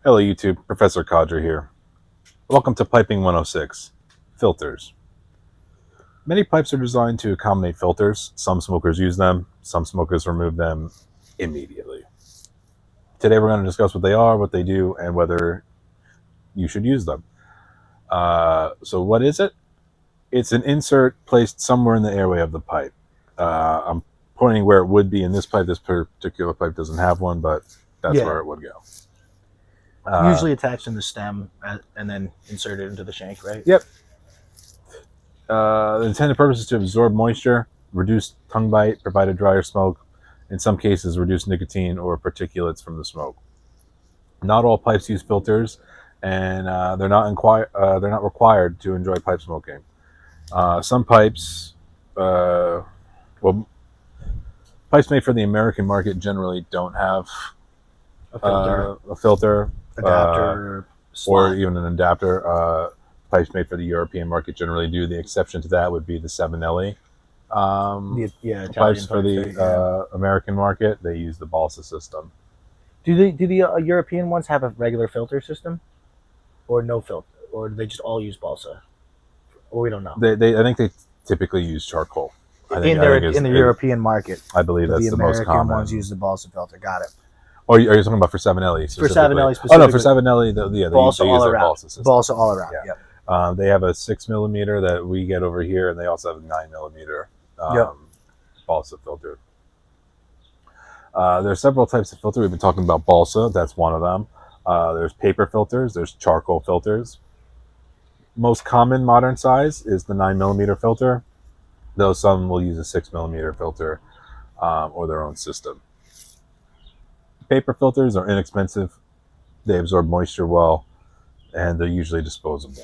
Hello YouTube, Professor Cadre here. Welcome to Piping 106, Filters. Many pipes are designed to accommodate filters. Some smokers use them, some smokers remove them immediately. Today we're going to discuss what they are, what they do, and whether you should use them. So what is it? It's an insert placed somewhere in the airway of the pipe. I'm pointing where it would be in this pipe. This particular pipe doesn't have one, but that's where it would go. Usually attached in the stem and then inserted into the shank, right? Yep. The intended purpose is to absorb moisture, reduce tongue bite, provide a drier smoke, in some cases reduce nicotine or particulates from the smoke. Not all pipes use filters, and they're not required to enjoy pipe smoking. Some pipes, pipes made for the American market generally don't have a filter, adapter, or even an adapter. Pipes made for the European market generally do. The exception to that would be the 7LE. Pipes for the American market, they use the balsa system. Do the European ones have a regular filter system, or no filter, or do they just all use balsa? Or we don't know. I think they typically use charcoal. In the European market, I believe that's the most common. The American ones use the balsa filter. Got it. Or are you talking about for 7LE? For 7LE specifically. Oh no, for 7LE, they use their balsa system. Balsa all around. Yeah. Yep. They have a 6mm that we get over here, and they also have a 9mm balsa filter. There's several types of filter. We've been talking about balsa. That's one of them. There's paper filters. There's charcoal filters. Most common modern size is the 9mm filter, though some will use a 6mm filter or their own system. Paper filters are inexpensive. They absorb moisture well, and they're usually disposable.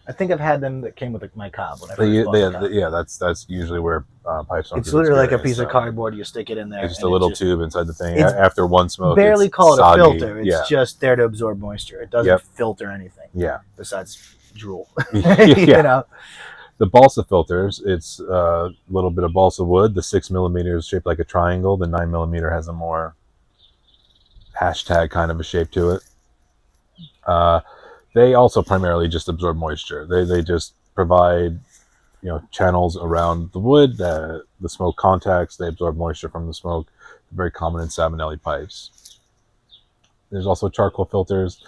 I think I've had them that came with my cob. When I first bought the cob. Yeah, that's usually where pipes are. It's literally like a piece of cardboard. You stick it in there. It's just a little tube inside the thing. After one smoke, barely call it soggy. A filter. It's just there to absorb moisture. It doesn't filter anything. Yeah. Besides drool. You know. The balsa filters, it's a little bit of balsa wood. The 6mm is shaped like a triangle. The 9mm has a more hashtag kind of a shape to it. They also primarily just absorb moisture. They just provide, channels around the wood that the smoke contacts. They absorb moisture from the smoke. They're very common in 7LE pipes. There's also charcoal filters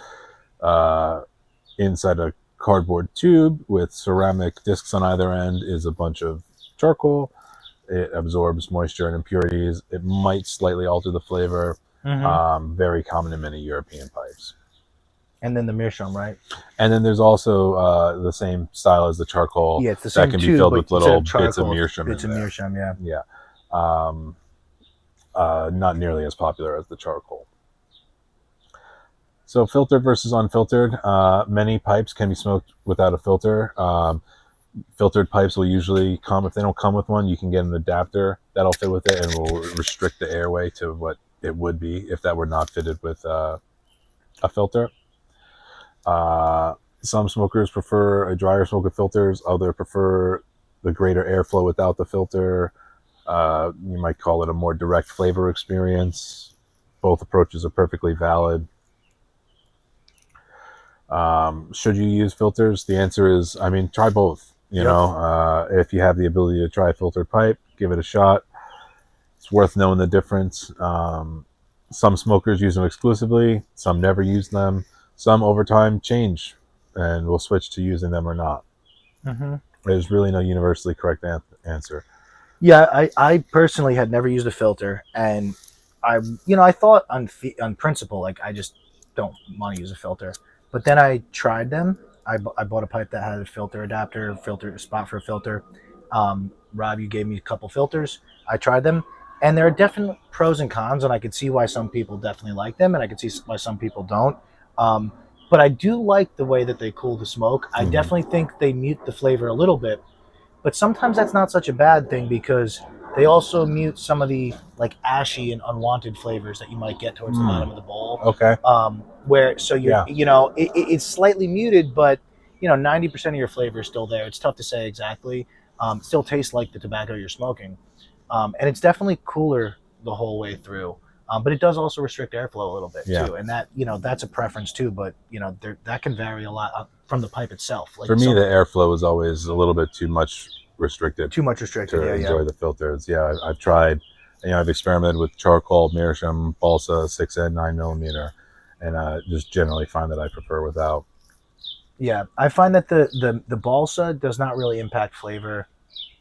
inside a cardboard tube with ceramic discs on either end is a bunch of charcoal. It absorbs moisture and impurities. It might slightly alter the flavor. Very common in many European pipes. And then the meerschaum, right? And then there's also the same style as the charcoal. Yeah, it's the same that can be filled with little bits of meerschaum. Yeah. Not nearly as popular as the charcoal. So filtered versus unfiltered. Many pipes can be smoked without a filter. Filtered pipes will usually come, if they don't come with one, you can get an adapter that'll fit with it and will restrict the airway to what it would be if that were not fitted with a filter. Some smokers prefer a drier smoke with filters. Others prefer the greater airflow without the filter. You might call it a more direct flavor experience. Both approaches are perfectly valid. Should you use filters? The answer is, try both. If you have the ability to try a filtered pipe, give it a shot. It's worth knowing the difference. Some smokers use them exclusively. Some never use them. Some over time change and will switch to using them or not. There's really no universally correct answer. Yeah, I personally had never used a filter, and I thought on principle, like, I just don't want to use a filter. But then I tried them. I bought a pipe that had a filter adapter, a spot for a filter. Rob, you gave me a couple filters. I tried them, and there are definite pros and cons, and I could see why some people definitely like them, and I could see why some people don't. But I do like the way that they cool the smoke. I definitely think they mute the flavor a little bit, but sometimes that's not such a bad thing because they also mute some of the ashy and unwanted flavors that you might get towards the bottom of the bowl. Okay. It's slightly muted, but 90% of your flavor is still there. It's tough to say exactly. It still tastes like the tobacco you're smoking, and it's definitely cooler the whole way through. But it does also restrict airflow a little bit Yeah. too, and that that's a preference too. But that can vary a lot from the pipe itself. Like For me, the airflow is always a little bit too much restricted. Too much restricted. To enjoy the filters. Yeah, I've tried. I've experimented with charcoal, meerschaum, balsa, 6N, 9mm, and just generally find that I prefer without. Yeah, I find that the balsa does not really impact flavor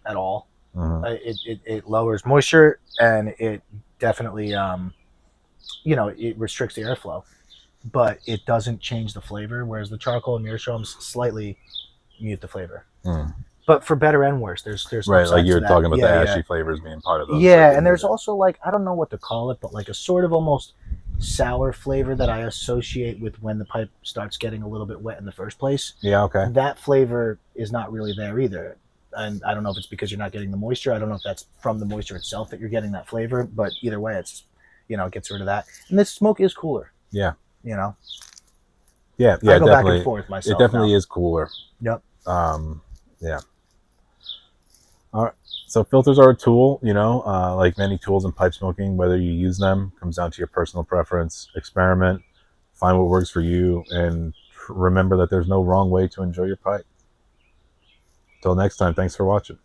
at all. Mm-hmm. It lowers moisture, and it definitely it restricts the airflow, but it doesn't change the flavor. Whereas the charcoal and meerschaum slightly mute the flavor. But for better and worse, there's right, like you were talking about the ashy flavors being part of those. Yeah, and there's also like, I don't know what to call it, but like a sort of almost sour flavor that I associate with when the pipe starts getting a little bit wet in the first place. Yeah, okay. That flavor is not really there either. And I don't know if it's because you're not getting the moisture. I don't know if that's from the moisture itself that you're getting that flavor, but either way, it's, it gets rid of that. And this smoke is cooler. Yeah. Yeah, yeah, I go definitely. Back and forth myself. It definitely is cooler. Yep. Yeah. All right. So filters are a tool, like many tools in pipe smoking. Whether you use them comes down to your personal preference. Experiment, find what works for you, and remember that there's no wrong way to enjoy your pipe. Till next time, thanks for watching.